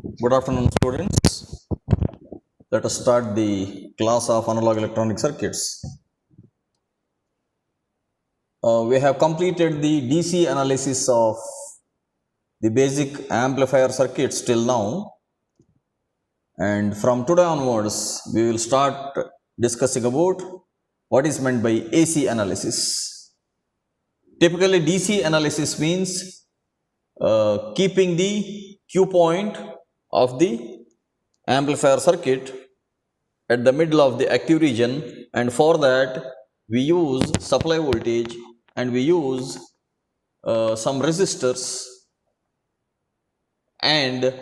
Good afternoon, students. Let us start the class of analog electronic circuits. We have completed the DC analysis of the basic amplifier circuits till now, and from today onwards, we will start discussing about what is meant by AC analysis. Typically, DC analysis means keeping the Q point of the amplifier circuit at the middle of the active region, and for that we use supply voltage and we use some resistors, and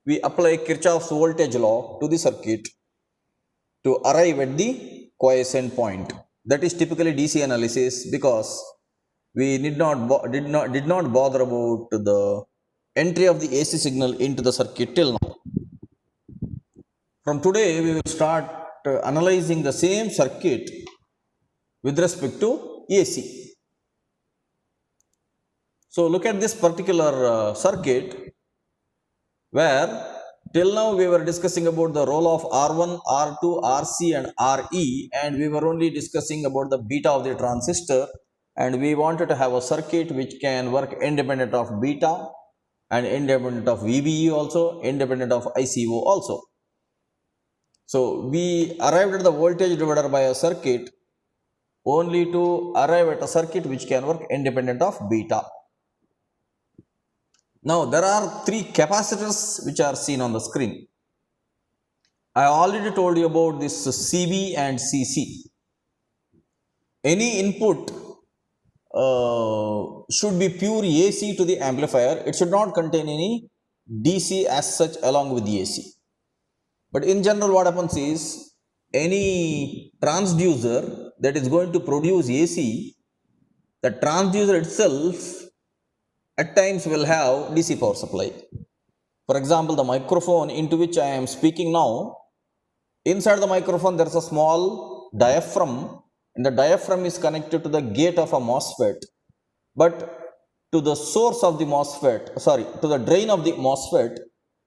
we apply Kirchhoff's voltage law to the circuit to arrive at the quiescent point. That is typically DC analysis, because we did not bother about the entry of the AC signal into the circuit till now. From today we will start analyzing the same circuit with respect to AC. So look at this particular circuit, where till now we were discussing about the role of R1, R2, RC and RE, and we were only discussing about the beta of the transistor, and we wanted to have a circuit which can work independent of beta and independent of VBE also, independent of ICO also. So we arrived at the voltage divider by a circuit only to arrive at a circuit which can work independent of beta. Now there are three capacitors which are seen on the screen. I already told you about this CB and CC. Any input should be pure AC to the amplifier. It should not contain any DC as such along with the AC. But in general, what happens is, any transducer that is going to produce AC, the transducer itself at times will have DC power supply. For example, the microphone into which I am speaking now, inside the microphone there is a small diaphragm, and the diaphragm is connected to the gate of a MOSFET, but to the source of the MOSFET, to the drain of the MOSFET,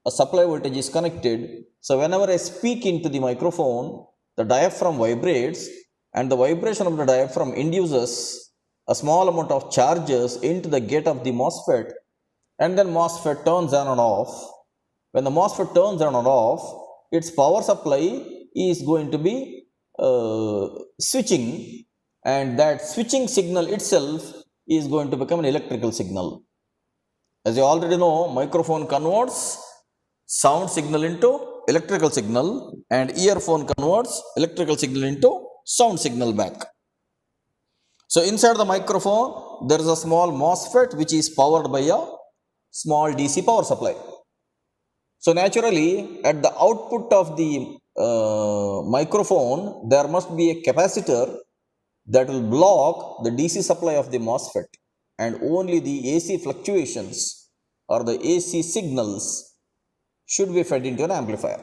a supply voltage is connected. So whenever I speak into the microphone, the diaphragm vibrates, and the vibration of the diaphragm induces a small amount of charges into the gate of the MOSFET, and then MOSFET turns on and off. When the MOSFET turns on and off, its power supply is going to be switching, and that switching signal itself is going to become an electrical signal. As you already know, microphone converts sound signal into electrical signal, and earphone converts electrical signal into sound signal back. So inside the microphone there is a small MOSFET which is powered by a small DC power supply. So naturally, at the output of the microphone there must be a capacitor that will block the DC supply of the MOSFET, and only the AC fluctuations or the AC signals should be fed into an amplifier.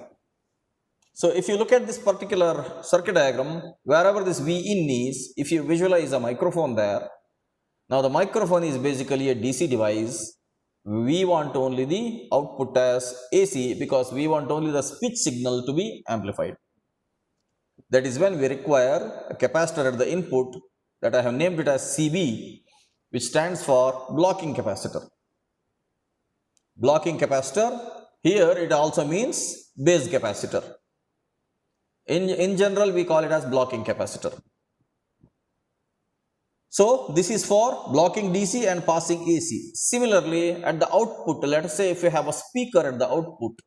So if you look at this particular circuit diagram, wherever this V in is, if you visualize a microphone there, now the microphone is basically a DC device. We want only the output as AC, because we want only the speech signal to be amplified. That is when we require a capacitor at the input, that I have named it as CB, which stands for blocking capacitor. Blocking capacitor, here it also means base capacitor. In general, we call it as blocking capacitor. So this is for blocking DC and passing AC. Similarly, at the output, let us say if you have a speaker at the output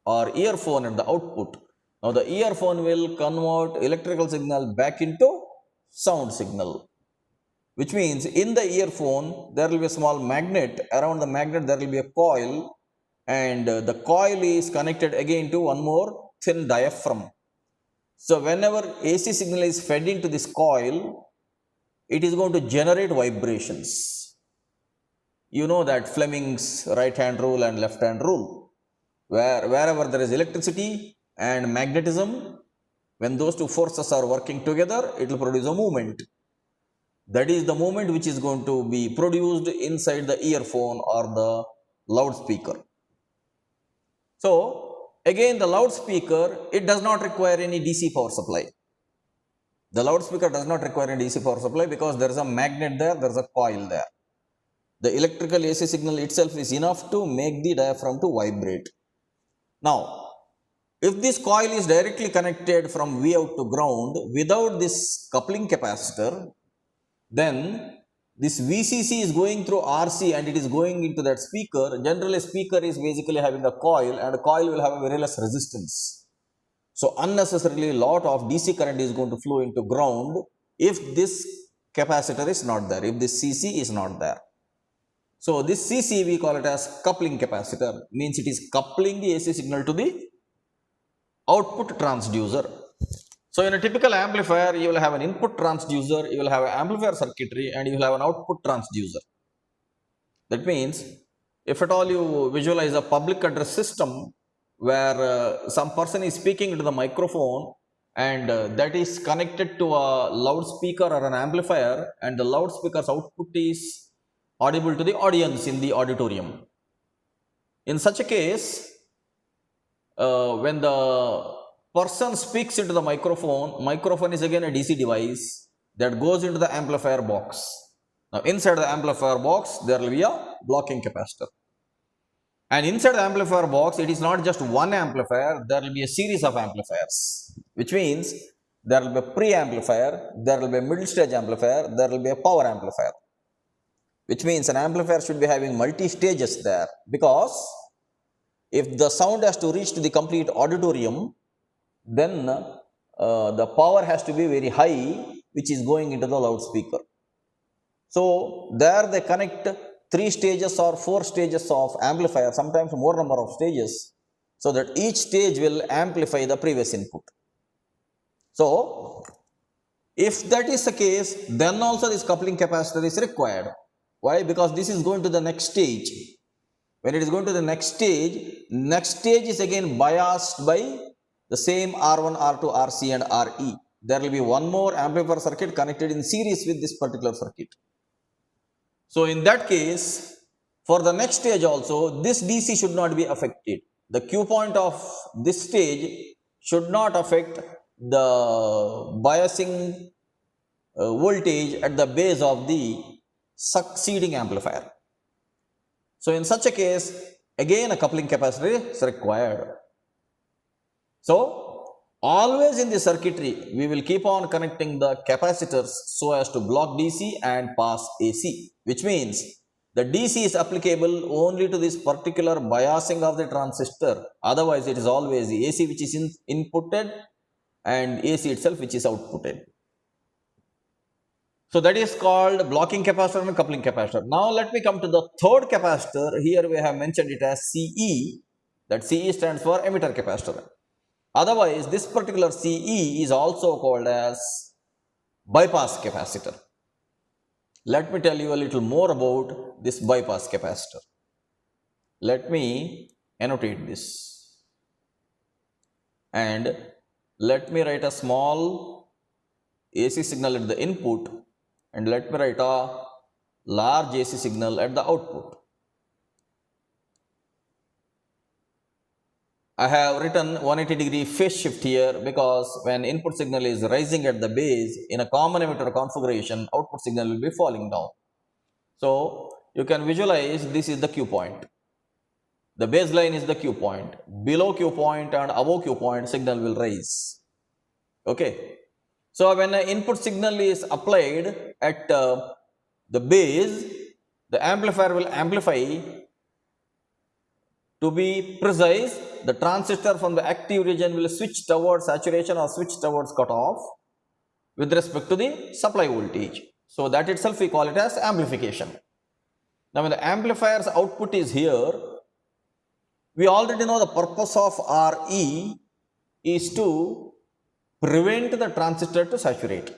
or earphone at the output, now the earphone will convert electrical signal back into sound signal, which means in the earphone there will be a small magnet. Around the magnet there will be a coil, and the coil is connected again to one more thin diaphragm. So whenever AC signal is fed into this coil, it is going to generate vibrations. You know that Fleming's right hand rule and left hand rule, wherever there is electricity and magnetism, when those two forces are working together, it will produce a movement. That is the movement which is going to be produced inside the earphone or the loudspeaker. So again, the loudspeaker, it does not require any DC power supply. The loudspeaker does not require any DC power supply because there is a magnet there, there is a coil there. The electrical AC signal itself is enough to make the diaphragm to vibrate. Now, if this coil is directly connected from V out to ground without this coupling capacitor, then this VCC is going through RC and it is going into that speaker. Generally, a speaker is basically having a coil, and a coil will have a very less resistance. So unnecessarily, a lot of DC current is going to flow into ground if this capacitor is not there, if this CC is not there. So this CC, we call it as coupling capacitor, means it is coupling the AC signal to the output transducer. So in a typical amplifier, you will have an input transducer, you will have an amplifier circuitry, and you will have an output transducer. That means, if at all you visualize a public address system where some person is speaking into the microphone, and that is connected to a loudspeaker or an amplifier, and the loudspeaker's output is audible to the audience in the auditorium. In such a case, when the person speaks into the microphone is again a DC device that goes into the amplifier box. Now inside the amplifier box, there will be a blocking capacitor. And inside the amplifier box, it is not just one amplifier, there will be a series of amplifiers, which means there will be a pre-amplifier, there will be a middle stage amplifier, there will be a power amplifier, which means an amplifier should be having multi-stages there, because if the sound has to reach to the complete auditorium, then the power has to be very high, which is going into the loudspeaker. So there they connect 3 stages or 4 stages of amplifier, sometimes more number of stages, so that each stage will amplify the previous input. So if that is the case, then also this coupling capacitor is required. Why? Because this is going to the next stage. When it is going to the next stage is again biased by the same R1, R2, RC and RE. There will be one more amplifier circuit connected in series with this particular circuit. So in that case, for the next stage also, this DC should not be affected. The Q point of this stage should not affect the biasing voltage at the base of the succeeding amplifier. So in such a case, again a coupling capacitor is required. So always in the circuitry, we will keep on connecting the capacitors so as to block DC and pass AC, which means the DC is applicable only to this particular biasing of the transistor. Otherwise, it is always the AC which is inputted and AC itself which is outputted. So that is called blocking capacitor and coupling capacitor. Now let me come to the third capacitor. Here we have mentioned it as CE. That CE stands for emitter capacitor. Otherwise, this particular CE is also called as bypass capacitor. Let me tell you a little more about this bypass capacitor. Let me annotate this. And let me write a small AC signal at the input, and let me write a large AC signal at the output. I have written 180-degree phase shift here because when input signal is rising at the base in a common emitter configuration, output signal will be falling down. So you can visualize this is the Q point. The baseline is the Q point. Below Q point and above Q point, signal will rise. Okay. So when an input signal is applied at the base, the amplifier will amplify. To be precise, the transistor from the active region will switch towards saturation or switch towards cutoff with respect to the supply voltage. So that itself we call it as amplification. Now when the amplifier's output is here, we already know the purpose of RE is to prevent the transistor to saturate.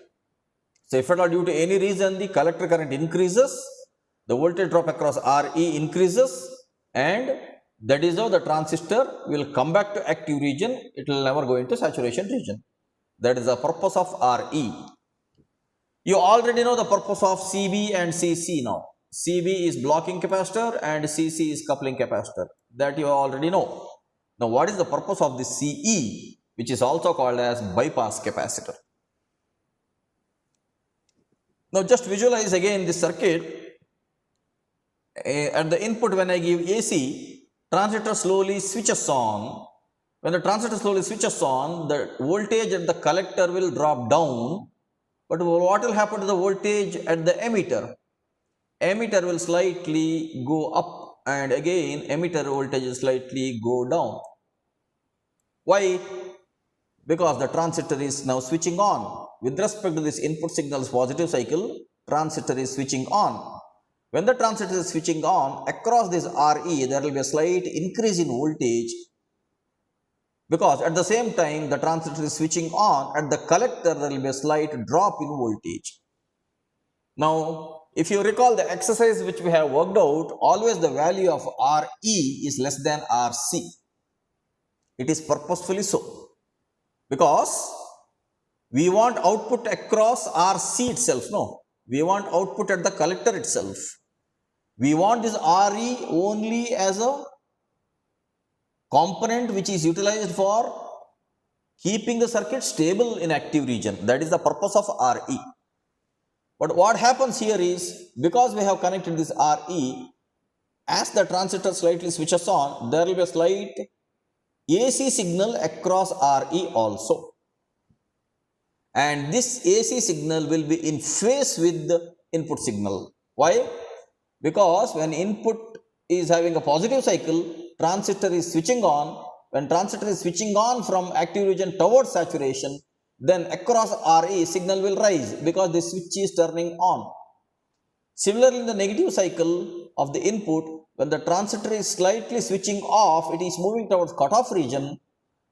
So if at all due to any reason the collector current increases, the voltage drop across RE increases, and that is how the transistor will come back to active region. It will never go into saturation region. That is the purpose of RE. You already know the purpose of CB and CC now. CB is blocking capacitor and CC is coupling capacitor. That you already know. Now, what is the purpose of this CE, which is also called as bypass capacitor? Now, just visualize again this circuit. At the input, when I give AC, transistor slowly switches on. When the transistor slowly switches on, the voltage at the collector will drop down. But what will happen to the voltage at the emitter? Emitter will slightly go up, and again emitter voltage will slightly go down. Why? Because the transistor is now switching on. With respect to this input signal's positive cycle, transistor is switching on. When the transistor is switching on, across this RE, there will be a slight increase in voltage, because at the same time the transistor is switching on, at the collector there will be a slight drop in voltage. Now, if you recall the exercise which we have worked out, always the value of RE is less than RC. It is purposefully so, because we want output across RC itself. No, we want output at the collector itself. We want this RE only as a component which is utilized for keeping the circuit stable in active region. That is the purpose of RE. But what happens here is, because we have connected this RE, as the transistor slightly switches on, there will be a slight AC signal across RE also. And this AC signal will be in phase with the input signal. Why? Because when input is having a positive cycle, transistor is switching on. When transistor is switching on from active region towards saturation, then across RE signal will rise because the switch is turning on. Similarly, in the negative cycle of the input, when the transistor is slightly switching off, it is moving towards cutoff region.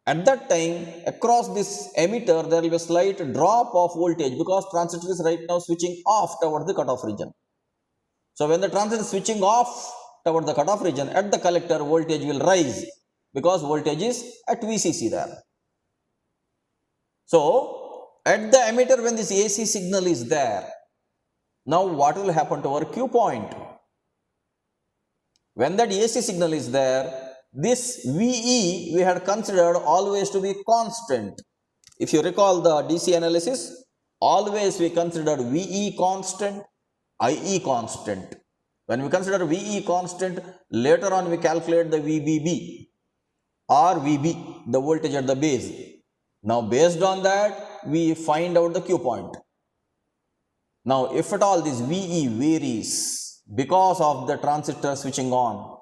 At that time, across this emitter, there will be a slight drop of voltage because transistor is right now switching off towards the cutoff region. So, when the transistor is switching off towards the cutoff region, at the collector voltage will rise because voltage is at VCC there. So, at the emitter, when this AC signal is there, now what will happen to our Q point? When that AC signal is there, this VE we had considered always to be constant. If you recall the DC analysis, always we considered VE constant, IE constant. When we consider VE constant, later on we calculate the VBB or VB, the voltage at the base. Now, based on that, we find out the Q point. Now, if at all this VE varies because of the transistor switching on,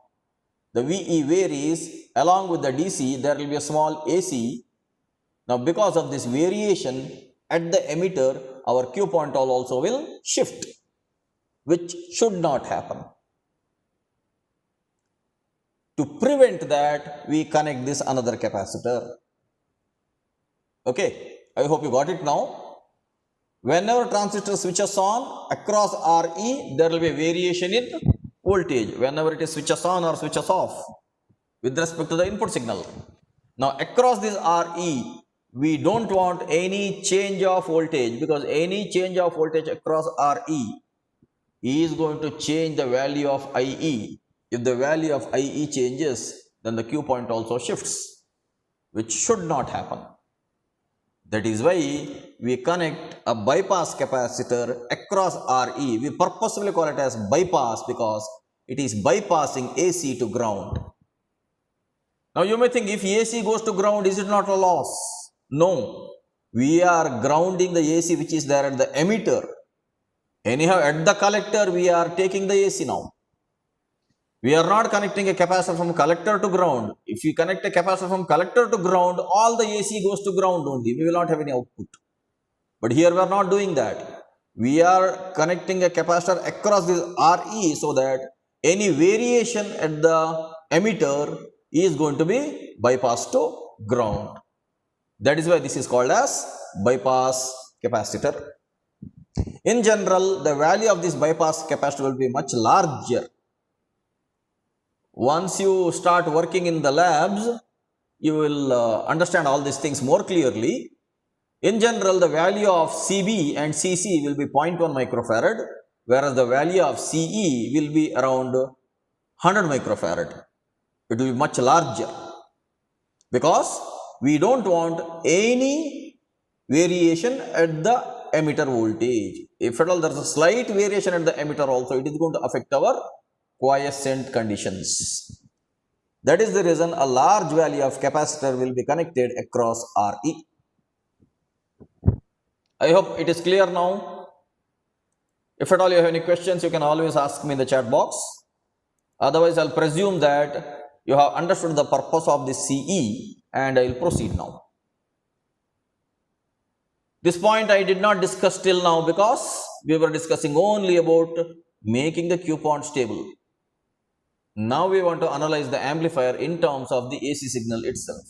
the VE varies, along with the DC, there will be a small AC. Now, because of this variation at the emitter, our Q point also will shift, which should not happen. To prevent that, we connect this another capacitor. Okay, I hope you got it now. Whenever transistor switches on, across RE, there will be a variation in voltage whenever it is switches on or switches off with respect to the input signal. Now, across this RE, we don't want any change of voltage, because any change of voltage across RE is going to change the value of IE. If the value of IE changes, then the Q point also shifts, which should not happen. That is why we connect a bypass capacitor across RE. We purposefully call it as bypass because it is bypassing AC to ground. Now, you may think, if AC goes to ground, is it not a loss? No. We are grounding the AC which is there at the emitter. Anyhow, at the collector, we are taking the AC now. We are not connecting a capacitor from collector to ground. If you connect a capacitor from collector to ground, all the AC goes to ground only. We will not have any output. But here we are not doing that. We are connecting a capacitor across this RE so that any variation at the emitter is going to be bypassed to ground. That is why this is called as bypass capacitor. In general, the value of this bypass capacitor will be much larger. Once you start working in the labs, you will understand all these things more clearly. In general, the value of CB and CC will be 0.1 microfarad, whereas the value of CE will be around 100 microfarad. It will be much larger. because we don't want any variation at the emitter voltage. If at all there is a slight variation at the emitter also, it is going to affect our quiescent conditions. That is the reason a large value of capacitor will be connected across Re. I hope it is clear now. If at all you have any questions, you can always ask me in the chat box. Otherwise, I'll presume that you have understood the purpose of this CE and I will proceed now. This point I did not discuss till now because we were discussing only about making the Q point stable. Now we want to analyze the amplifier in terms of the AC signal itself.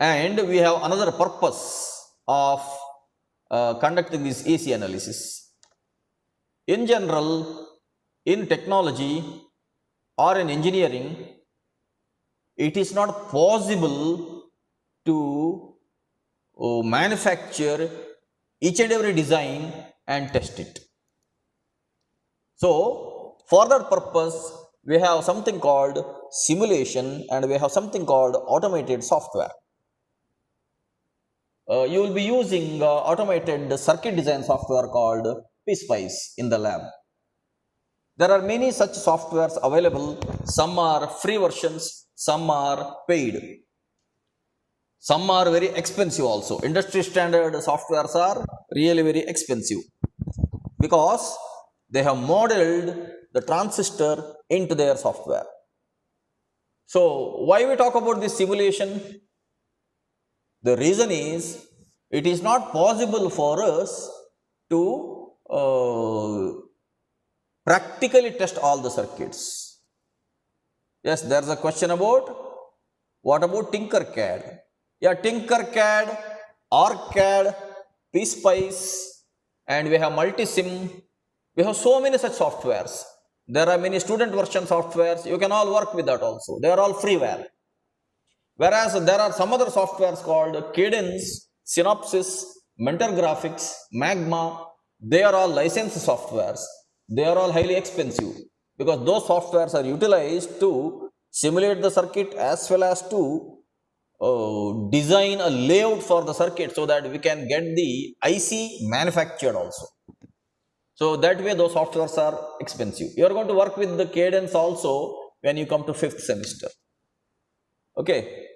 And we have another purpose of conducting this AC analysis. In general, in technology or in engineering, it is not possible to manufacture each and every design and test it. So, for that purpose, we have something called simulation and we have something called automated software. You will be using automated circuit design software called PSpice in the lab. There are many such softwares available. Some are free versions, some are paid. Some are very expensive also. Industry standard softwares are really very expensive because they have modeled the transistor into their software. So, why we talk about this simulation? The reason is, it is not possible for us to practically test all the circuits. Yes, there is a question about, what about Tinkercad? Yeah, Tinkercad, ArcCAD, PSpice, and we have Multisim. We have so many such softwares. There are many student version softwares. You can all work with that also. They are all freeware. Whereas there are some other softwares called Cadence, Synopsys, Mentor Graphics, Magma. They are all licensed softwares. They are all highly expensive because those softwares are utilized to simulate the circuit as well as to design a layout for the circuit so that we can get the IC manufactured also. So that way those softwares are expensive. You are going to work with the Cadence also when you come to 5th semester. Okay.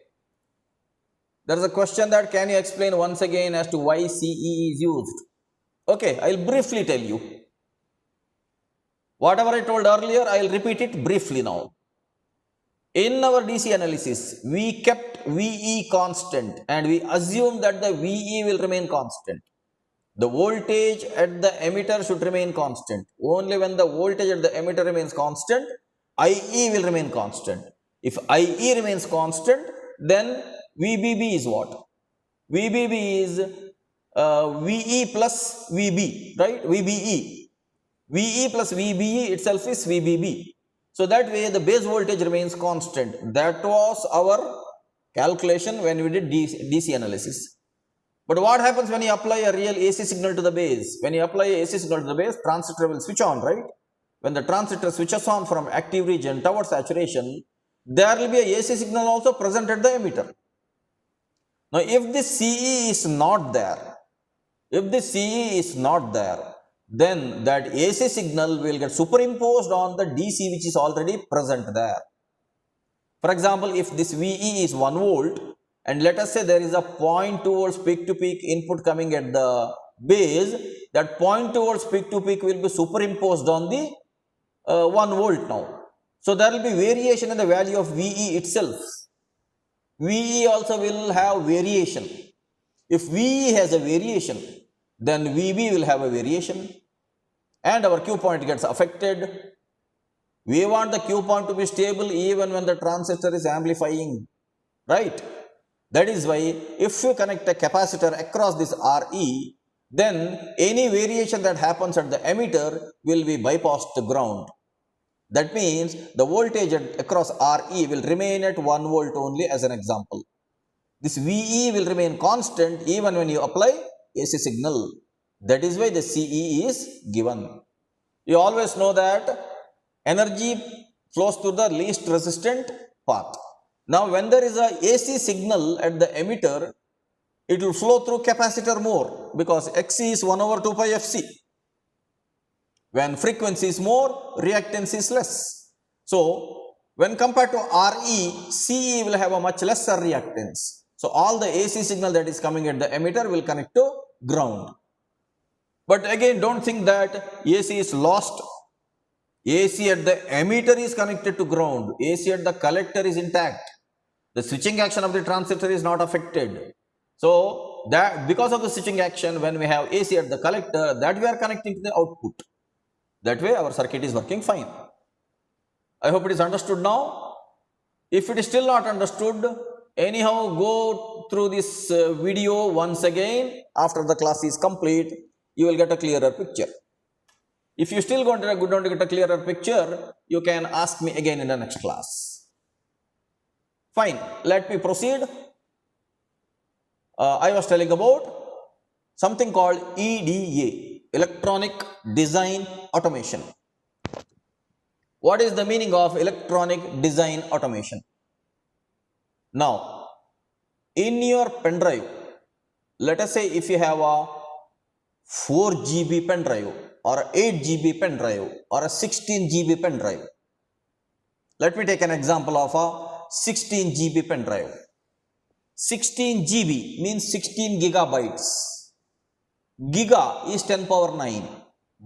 There is a question that can you explain once again as to why CE is used? Okay, I will briefly tell you. Whatever I told earlier, I will repeat it briefly now. In our DC analysis, we kept VE constant and we assumed that the VE will remain constant. The voltage at the emitter should remain constant. Only when the voltage at the emitter remains constant, IE will remain constant. If IE remains constant, then VBB is what? VBB is VE plus VB, right? VBE. VE plus VBE itself is VBB. So that way the base voltage remains constant. That was our calculation when we did DC analysis. But what happens when you apply a real AC signal to the base? When you apply a AC signal to the base, transistor will switch on, right? When the transistor switches on from active region towards saturation, there will be a AC signal also present at the emitter. Now, if this CE is not there, then that AC signal will get superimposed on the DC which is already present there. For example, if this VE is 1 volt and let us say there is a 0.2 volts peak to peak input coming at the base, that 0.2 volts peak to peak will be superimposed on the 1 volt now. So there will be variation in the value of VE itself. VE also will have variation. If VE has a variation, then VB will have a variation and our Q point gets affected. We want the Q point to be stable even when the transistor is amplifying, right? That is why if you connect a capacitor across this Re, then any variation that happens at the emitter will be bypassed to ground. That means the voltage across Re will remain at 1 volt only as an example. This VE will remain constant even when you apply AC signal. That is why the CE is given. You always know that energy flows through the least resistant path. Now when there is a AC signal at the emitter, it will flow through capacitor more because XC is 1 over 2 pi FC. When frequency is more, reactance is less. So when compared to RE, CE will have a much lesser reactance. So all the AC signal that is coming at the emitter will connect to ground. But again, don't think that AC is lost. AC at the emitter is connected to ground. AC at the collector is intact. The switching action of the transistor is not affected. So that because of the switching action, when we have AC at the collector, that we are connecting to the output. That way our circuit is working fine. I hope it is understood now. If it is still not understood, anyhow go through this video once again. After the class is complete, you will get a clearer picture. If you still don't get a clearer picture, you can ask me again in the next class. Fine, let me proceed. I was telling about something called EDA, Electronic Design Automation. What is the meaning of electronic design automation? Now, in your pen drive, let us say if you have a 4 GB pen drive or 8 GB pen drive or a 16 GB pen drive. Let me take an example of a 16 GB pen drive. 16 GB means 16 gigabytes. Giga is 10 power 9.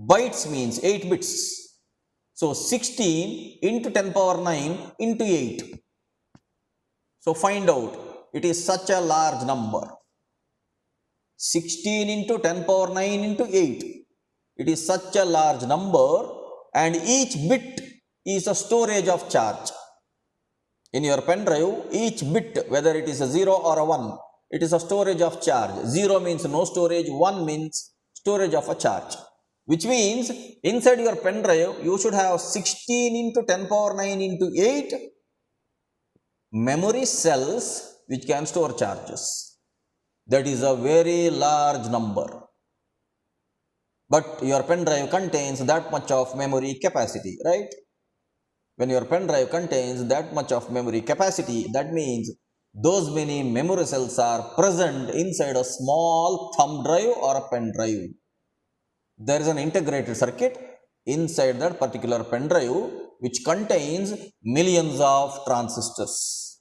Bytes means 8 bits. So 16 into 10 power 9 into 8. So find out, it is such a large number. 16 into 10 power 9 into 8. It is such a large number, and each bit is a storage of charge. In your pen drive, each bit, whether it is a 0 or a 1, it is a storage of charge. 0 means no storage, 1 means storage of a charge. Which means inside your pen drive, you should have 16 into 10 power 9 into 8 memory cells which can store charges. That is a very large number. But your pen drive contains that much of memory capacity, right? When your pen drive contains that much of memory capacity, that means those many memory cells are present inside a small thumb drive or a pen drive. There is an integrated circuit inside that particular pen drive which contains millions of transistors.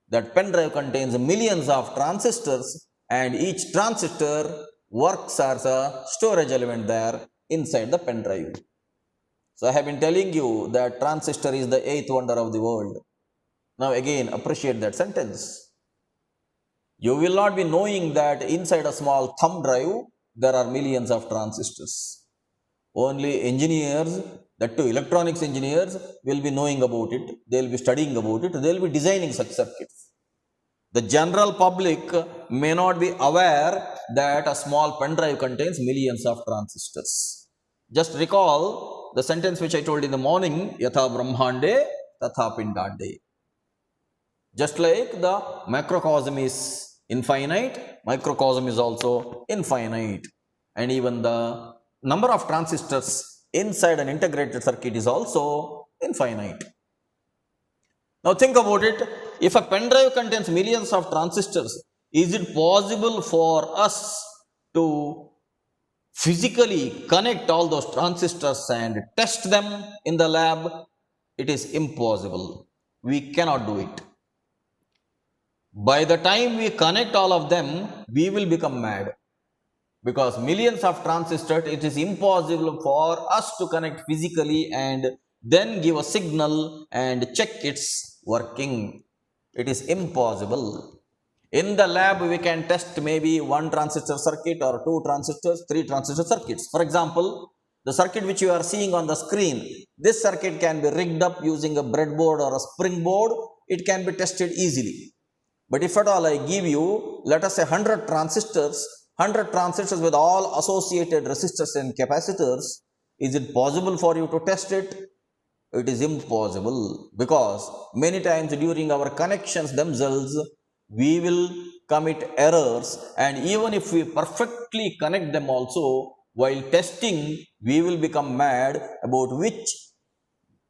That pen drive contains millions of transistors, and each transistor works as a storage element there inside the pen drive. So I have been telling you that transistor is the 8th wonder of the world. Now again, appreciate that sentence. You will not be knowing that inside a small thumb drive there are millions of transistors. Only engineers, that too electronics engineers, will be knowing about it. They will be studying about it. They will be designing such circuits. The general public may not be aware that a small pen drive contains millions of transistors. Just recall the sentence which I told in the morning, Yatha Brahmande Tatha Pindande. Just like the macrocosm is infinite, microcosm is also infinite. And even the number of transistors inside an integrated circuit is also infinite. Now think about it. If a pen drive contains millions of transistors, is it possible for us to physically connect all those transistors and test them in the lab? It is impossible. We cannot do it. By the time we connect all of them, we will become mad. Because millions of transistors, it is impossible for us to connect physically and then give a signal and check its working. It is impossible. In the lab, we can test maybe 1 transistor circuit or 2 transistors, 3 transistor circuits. For example, the circuit which you are seeing on the screen, this circuit can be rigged up using a breadboard or a springboard. It can be tested easily. But if at all I give you, let us say 100 transistors with all associated resistors and capacitors, is it possible for you to test it? It is impossible, because many times during our connections themselves, we will commit errors, and even if we perfectly connect them also, while testing, we will become mad about which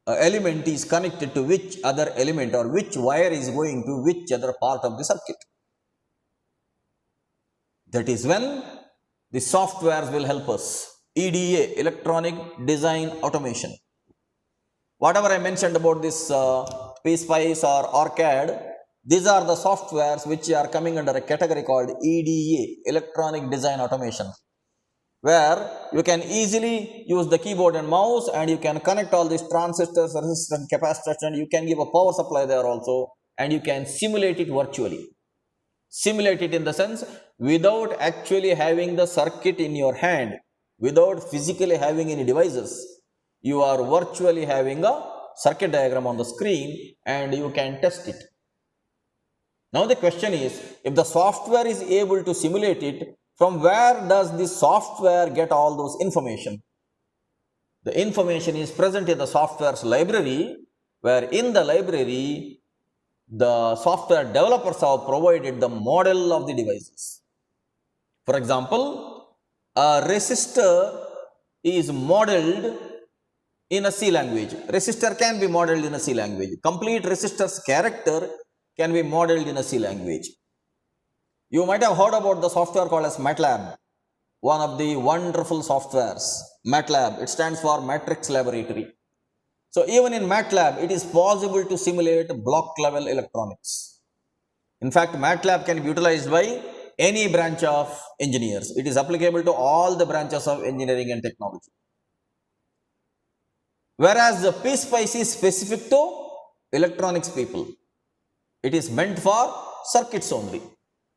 element is connected to which other element, or which wire is going to which other part of the circuit. That is when the softwares will help us. EDA, electronic design automation. Whatever I mentioned about this PSpice or ORCAD, these are the softwares which are coming under a category called EDA, electronic design automation, where you can easily use the keyboard and mouse, and you can connect all these transistors, resistors, and capacitors, and you can give a power supply there also, and you can simulate it virtually. Simulate it in the sense, without actually having the circuit in your hand, without physically having any devices, you are virtually having a circuit diagram on the screen and you can test it. Now the question is, if the software is able to simulate it, from where does the software get all those information? The information is present in the software's library, where in the library, the software developers have provided the model of the devices. For example, a resistor is modeled in a C language. Resistor can be modeled in a C language. Complete resistor's character can be modeled in a C language. You might have heard about the software called as Matlab, one of the wonderful softwares. Matlab, it stands for Matrix Laboratory. So even in Matlab, it is possible to simulate block level electronics. In fact, Matlab can be utilized by any branch of engineers. It is applicable to all the branches of engineering and technology. Whereas the PSpice is specific to electronics people. It is meant for circuits only.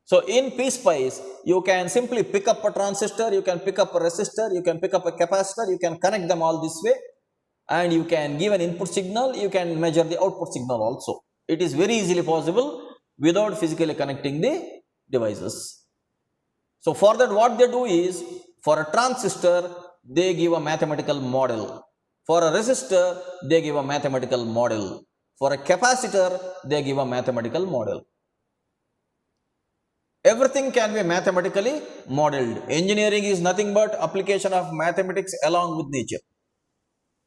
So in PSpice, you can simply pick up a transistor, you can pick up a resistor, you can pick up a capacitor, you can connect them all this way, and you can give an input signal, you can measure the output signal also. It is very easily possible without physically connecting the devices. So for that, what they do is, for a transistor, they give a mathematical model. For a resistor, they give a mathematical model. For a capacitor, they give a mathematical model. Everything can be mathematically modeled. Engineering is nothing but application of mathematics along with nature.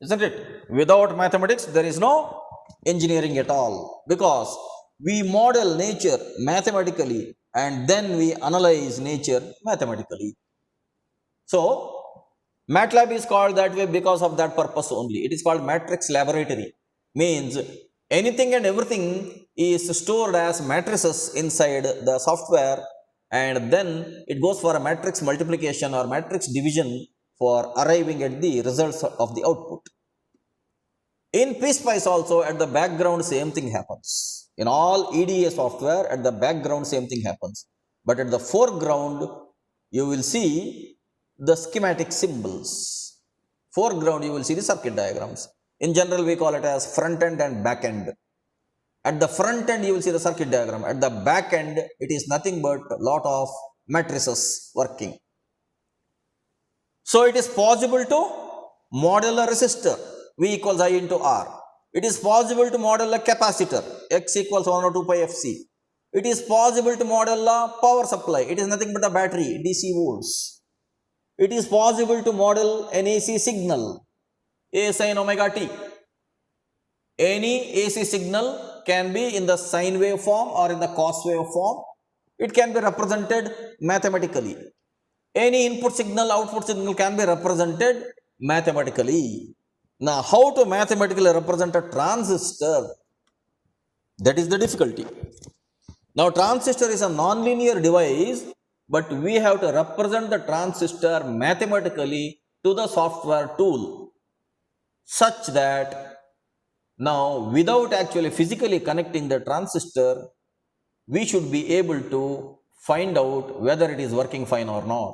Isn't it? Without mathematics, there is no engineering at all, because we model nature mathematically and then we analyze nature mathematically. So, Matlab is called that way because of that purpose only. It is called Matrix Laboratory. Means anything and everything is stored as matrices inside the software, and then it goes for a matrix multiplication or matrix division for arriving at the results of the output. In PSpice also, at the background, same thing happens. In all EDA software, at the background, same thing happens. But at the foreground, you will see the schematic symbols. Foreground, you will see the circuit diagrams. In general, we call it as front end and back end. At the front end, you will see the circuit diagram. At the back end, it is nothing but a lot of matrices working. So it is possible to model a resistor, V equals I into R. It is possible to model a capacitor, X equals 1 over 2 pi Fc. It is possible to model a power supply. It is nothing but a battery, DC volts. It is possible to model an AC signal, A sin omega t. Any AC signal can be in the sine wave form or in the cos wave form. It can be represented mathematically. Any input signal, output signal can be represented mathematically. Now, how to mathematically represent a transistor? That is the difficulty. Now, transistor is a non-linear device, but we have to represent the transistor mathematically to the software tool, such that now, without actually physically connecting the transistor, we should be able to find out whether it is working fine or not.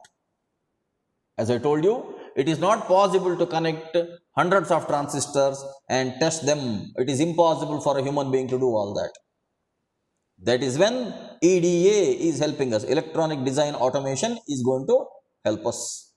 As I told you, it is not possible to connect hundreds of transistors and test them. It is impossible for a human being to do all that. That is when EDA is helping us. Electronic design automation is going to help us.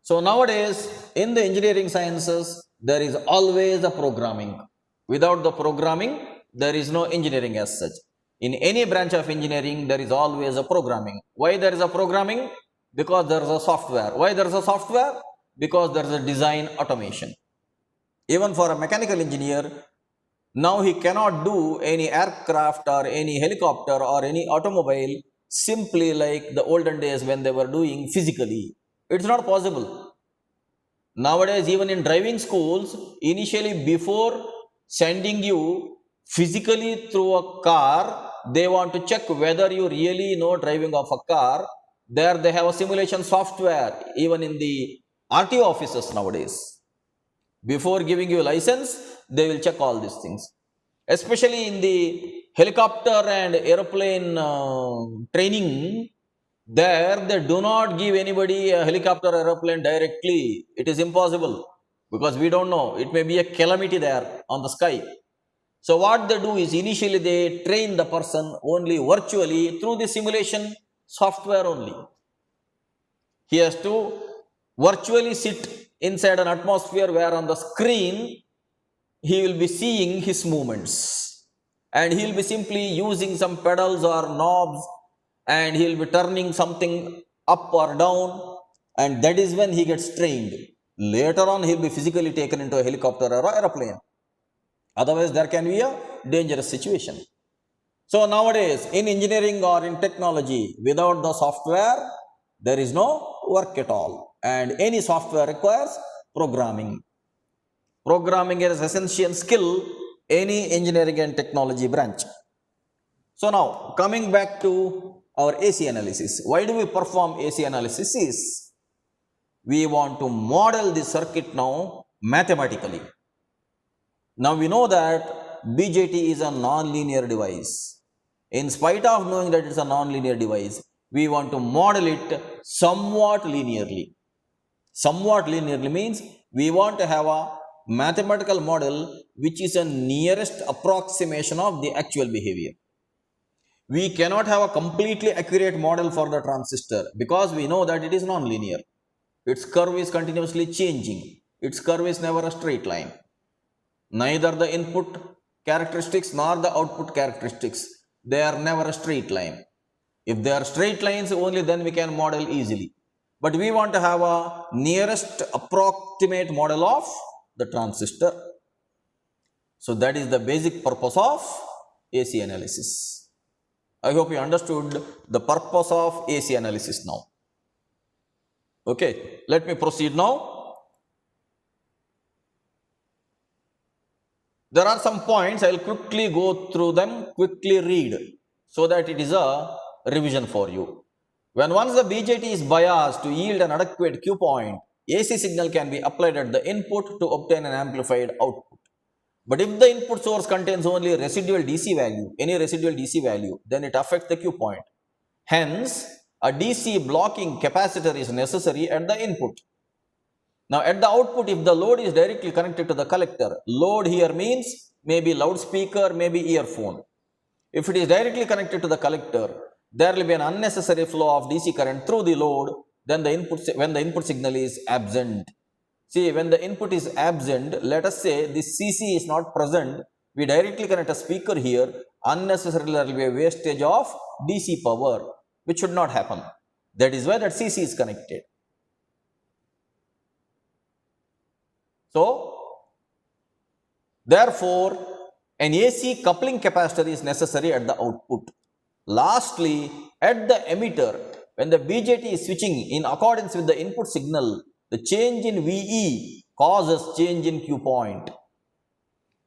So nowadays, in the engineering sciences, there is always a programming. Without the programming, there is no engineering as such. In any branch of engineering, there is always a programming. Why there is a programming? Because there is a software. Why there is a software? Because there is a design automation. Even for a mechanical engineer, now he cannot do any aircraft or any helicopter or any automobile simply like the olden days when they were doing physically. It's not possible. Nowadays, even in driving schools, initially before sending you physically through a car, they want to check whether you really know driving of a car. There they have a simulation software, even in the RTO offices nowadays. Before giving you a license, they will check all these things. Especially in the helicopter and airplane training, there they do not give anybody a helicopter or airplane directly. It is impossible because we don't know. It may be a calamity there on the sky. So what they do is initially they train the person only virtually through the simulation software only. He has to virtually sit inside an atmosphere where on the screen he will be seeing his movements, and he will be simply using some pedals or knobs, and he will be turning something up or down, and that is when he gets trained. Later on he will be physically taken into a helicopter or aeroplane. Otherwise there can be a dangerous situation. So nowadays in engineering or in technology, without the software there is no work at all, and any software requires programming. Programming is essential skill any engineering and technology branch. So now coming back to our AC analysis. Why do we perform AC analysis? Is we want to model the circuit now mathematically. Now we know that BJT is a non-linear device. In spite of knowing that it's a non-linear device, we want to model it somewhat linearly. Somewhat linearly means we want to have a mathematical model which is a nearest approximation of the actual behavior. We cannot have a completely accurate model for the transistor because we know that it is non-linear. Its curve is continuously changing. Its curve is never a straight line. Neither the input characteristics nor the output characteristics, they are never a straight line. If they are straight lines, only then we can model easily. But we want to have a nearest approximate model of the transistor. So that is the basic purpose of AC analysis. I hope you understood the purpose of AC analysis now. Okay, let me proceed now. There are some points, I will quickly go through them, quickly read, so that it is a revision for you. When once the BJT is biased to yield an adequate Q point, AC signal can be applied at the input to obtain an amplified output. But if the input source contains only residual DC value, any residual DC value, then it affects the Q point. Hence, a DC blocking capacitor is necessary at the input. Now at the output, if the load is directly connected to the collector, load here means maybe loudspeaker, maybe earphone. If it is directly connected to the collector, there will be an unnecessary flow of DC current through the load then when the input signal is absent. See, when the input is absent, let us say this CC is not present, we directly connect a speaker here, unnecessarily there will be a wastage of DC power, which should not happen. That is why that CC is connected. So, therefore, an AC coupling capacitor is necessary at the output. Lastly, at the emitter, when the BJT is switching in accordance with the input signal, the change in VE causes change in Q point.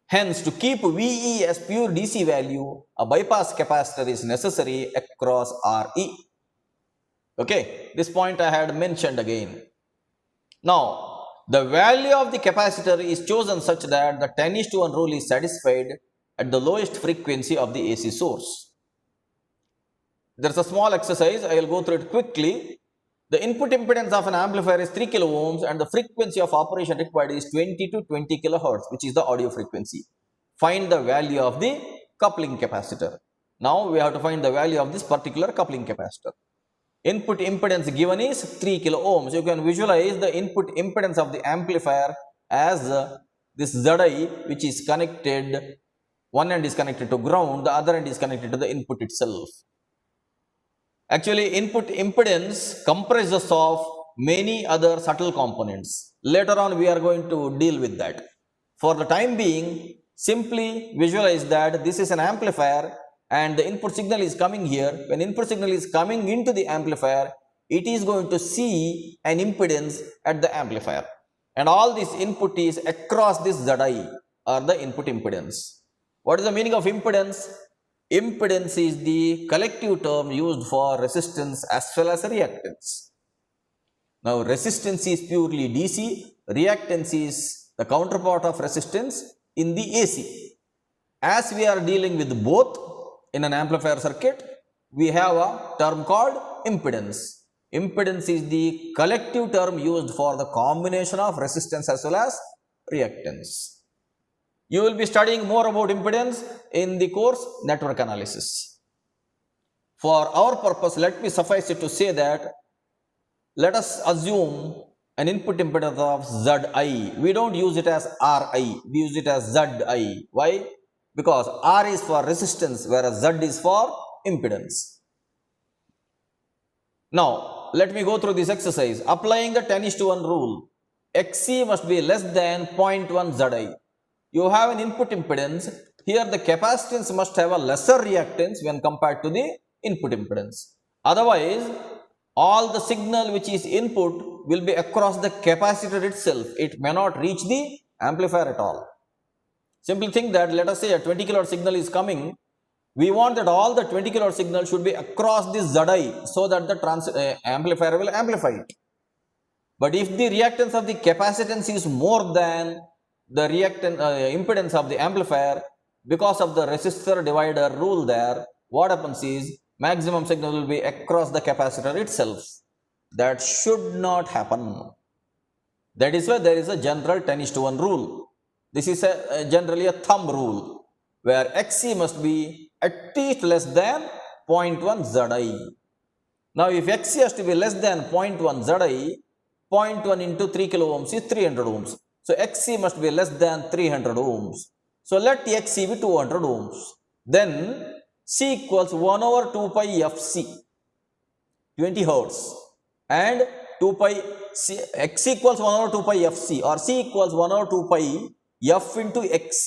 Hence, to keep VE as pure DC value, a bypass capacitor is necessary across RE. Okay, this point I had mentioned again. Now, the value of the capacitor is chosen such that the 10:1 rule is satisfied at the lowest frequency of the AC source. There is a small exercise, I will go through it quickly. The input impedance of an amplifier is 3 kilo ohms and the frequency of operation required is 20 to 20 kilohertz, which is the audio frequency. Find the value of the coupling capacitor. Now we have to find the value of this particular coupling capacitor. Input impedance given is 3 kilo ohms. You can visualize the input impedance of the amplifier as this Zi, which is connected, one end is connected to ground, the other end is connected to the input itself. Actually, input impedance comprises of many other subtle components. Later on, we are going to deal with that. For the time being, simply visualize that this is an amplifier and the input signal is coming here. When input signal is coming into the amplifier, it is going to see an impedance at the amplifier. And all this input is across this Zi or the input impedance. What is the meaning of impedance? Impedance is the collective term used for resistance as well as reactance. Now, resistance is purely DC, reactance is the counterpart of resistance in the AC. As we are dealing with both in an amplifier circuit, we have a term called impedance. Impedance is the collective term used for the combination of resistance as well as reactance. You will be studying more about impedance in the course network analysis. For our purpose, let me suffice it to say that let us assume an input impedance of Zi. We don't use it as Ri, we use it as Zi. Why? Because R is for resistance, whereas Z is for impedance. Now, let me go through this exercise. Applying the 10:1 rule, Xc must be less than 0.1 Zi. You have an input impedance. Here the capacitance must have a lesser reactance when compared to the input impedance. Otherwise, all the signal which is input will be across the capacitor itself. It may not reach the amplifier at all. Simply think that, let us say a 20 kilowatt signal is coming. We want that all the 20 kilowatt signal should be across this Zi so that the amplifier will amplify it. But if the reactance of the capacitance is more than the impedance of the amplifier, because of the resistor divider rule there, what happens is maximum signal will be across the capacitor itself. That should not happen. That is why there is a general 10:1 rule. This is generally a thumb rule where Xc must be at least less than 0.1 Zi. Now, if Xc has to be less than 0.1 Zi, 0.1 into 3 kilo ohms is 300 ohms. So, Xc must be less than 300 ohms. So, let Xc be 200 ohms. Then, C equals 1 over 2 pi Fc, 20 hertz, and 2 pi X equals 1 over 2 pi Fc, or C equals 1 over 2 pi F into Xc.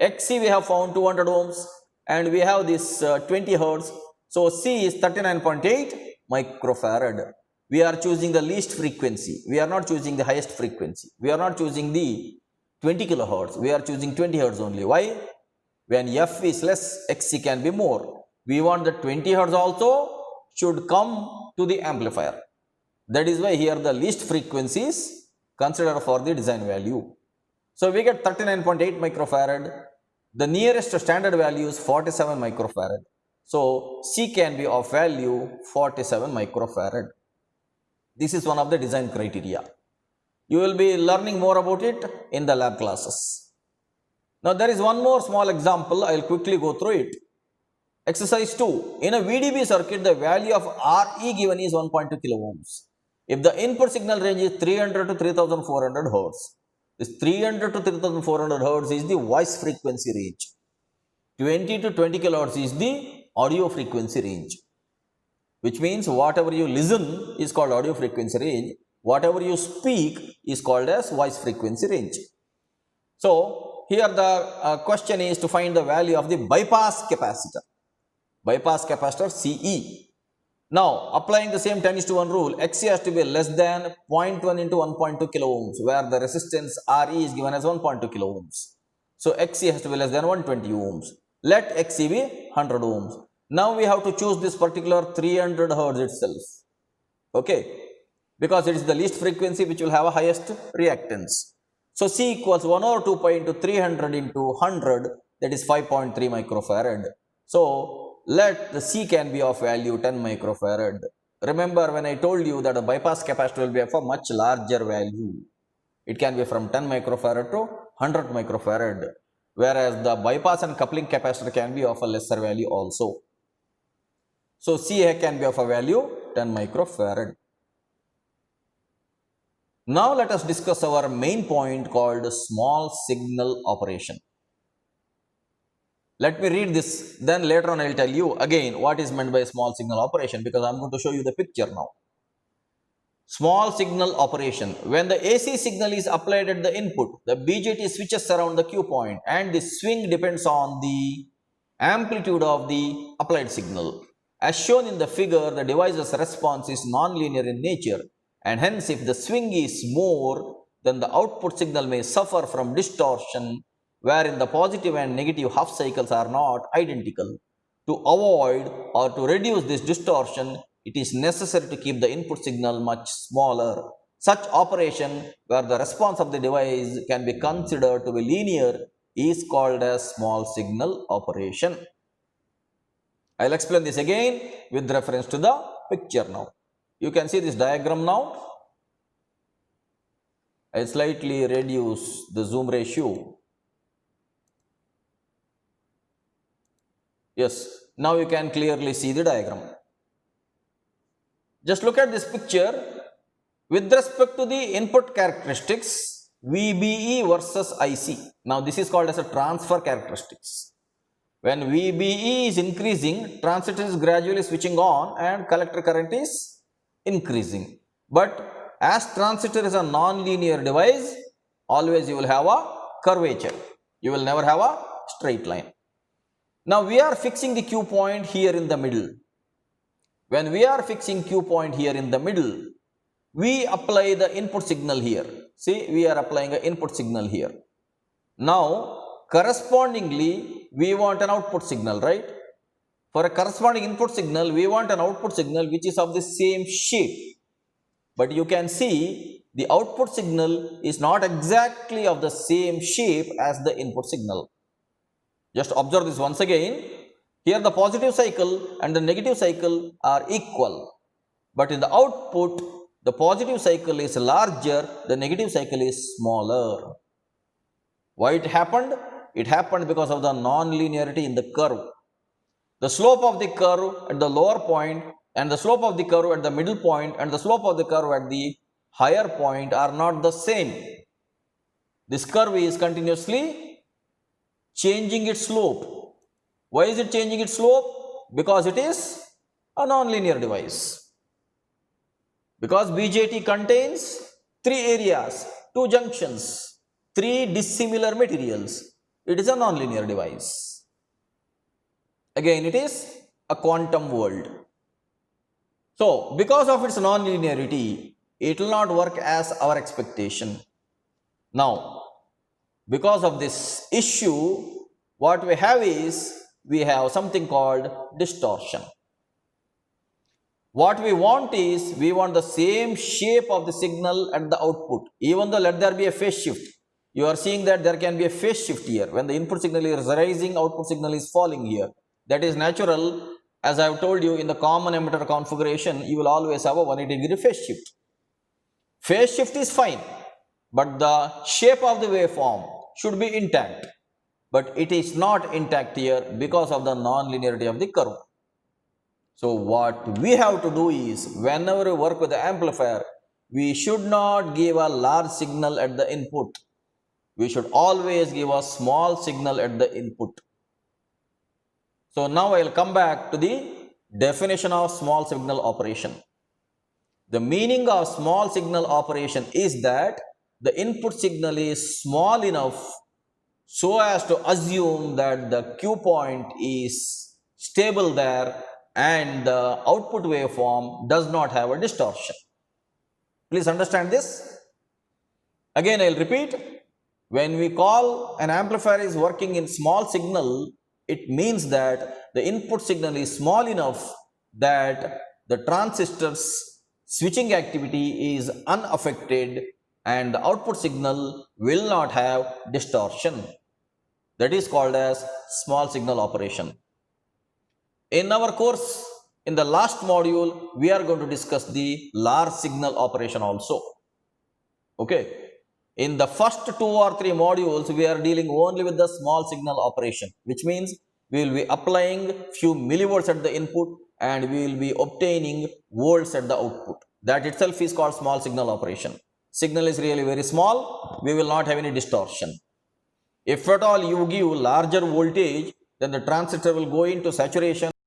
Xc we have found 200 ohms and we have this 20 hertz. So, C is 39.8 microfarad. We are choosing the least frequency. We are not choosing the highest frequency. We are not choosing the 20 kilohertz. We are choosing 20 hertz only. Why? When F is less, Xc can be more. We want the 20 hertz also should come to the amplifier. That is why here the least frequency is considered for the design value. So, we get 39.8 microfarad. The nearest standard value is 47 microfarad. So, C can be of value 47 microfarad. This is one of the design criteria. You will be learning more about it in the lab classes. Now, there is one more small example. I will quickly go through it. Exercise 2. In a VDB circuit, the value of Re given is 1.2 kilo ohms. If the input signal range is 300 to 3400 hertz, this 300 to 3400 hertz is the voice frequency range. 20 to 20 kilohertz is the audio frequency range. Which means whatever you listen is called audio frequency range. Whatever you speak is called as voice frequency range. So, here the question is to find the value of the bypass capacitor. Bypass capacitor CE. Now, applying the same 10:1 rule, Xc has to be less than 0.1 into 1.2 kilo ohms, where the resistance Re is given as 1.2 kilo ohms. So, Xc has to be less than 120 ohms. Let Xc be 100 ohms. Now, we have to choose this particular 300 hertz itself. Okay. Because it is the least frequency which will have a highest reactance. So, C equals 1 over 2 pi into 300 into 100, that is 5.3 microfarad. So, let the C can be of value 10 microfarad. Remember when I told you that a bypass capacitor will be of a much larger value. It can be from 10 microfarad to 100 microfarad, whereas the bypass and coupling capacitor can be of a lesser value also. So, C can be of a value 10 microfarad. Now, let us discuss our main point called small signal operation. Let me read this, then later on I will tell you again what is meant by small signal operation, because I am going to show you the picture now. small signal operation. When the AC signal is applied at the input, the BJT switches around the Q point and the swing depends on the amplitude of the applied signal. As shown in the figure, the device's response is non-linear in nature, and hence if the swing is more, then the output signal may suffer from distortion, wherein the positive and negative half cycles are not identical. To avoid or to reduce this distortion, it is necessary to keep the input signal much smaller. Such operation, where the response of the device can be considered to be linear, is called as small signal operation. I will explain this again with reference to the picture now. You can see this diagram now. I slightly reduce the zoom ratio. Yes, now you can clearly see the diagram. Just look at this picture. With respect to the input characteristics, VBE versus IC. Now this is called as a transfer characteristics. When VBE is increasing, transistor is gradually switching on and collector current is increasing. But as transistor is a non-linear device, always you will have a curvature. You will never have a straight line. Now we are fixing the Q point here in the middle. When we are fixing Q point here in the middle, we apply the input signal here. See, we are applying an input signal here. Now, correspondingly, we want an output signal, right? For a corresponding input signal, we want an output signal which is of the same shape. But you can see the output signal is not exactly of the same shape as the input signal. Just observe this once again. Here the positive cycle and the negative cycle are equal. But in the output, the positive cycle is larger, the negative cycle is smaller. Why it happened? It happened because of the non-linearity in the curve. The slope of the curve at the lower point and the slope of the curve at the middle point and the slope of the curve at the higher point are not the same. This curve is continuously changing its slope. Why is it changing its slope? Because it is a non-linear device. Because BJT contains 3 areas, 2 junctions, 3 dissimilar materials. It is a non-linear device. Again, it is a quantum world. So, because of its non-linearity, it will not work as our expectation. Now, because of this issue, what we have is, we have something called distortion. What we want is, we want the same shape of the signal at the output, even though let there be a phase shift. You are seeing that there can be a phase shift here. When the input signal is rising, output signal is falling here. That is natural. As I have told you, in the common emitter configuration, you will always have a 180-degree phase shift. Phase shift is fine, but the shape of the waveform should be intact. But it is not intact here because of the non-linearity of the curve. So what we have to do is, whenever we work with the amplifier, we should not give a large signal at the input. We should always give a small signal at the input. So now I will come back to the definition of small signal operation. The meaning of small signal operation is that the input signal is small enough so as to assume that the Q point is stable there and the output waveform does not have a distortion. Please understand this. Again, I will repeat. When we call an amplifier is working in small signal, it means that the input signal is small enough that the transistor's switching activity is unaffected and the output signal will not have distortion. That is called as small signal operation. In our course, in the last module, we are going to discuss the large signal operation also. Okay. In the first 2 or 3 modules, we are dealing only with the small signal operation, which means we will be applying few millivolts at the input and we will be obtaining volts at the output. That itself is called small signal operation. Signal is really very small, we will not have any distortion. If at all you give larger voltage, then the transistor will go into saturation.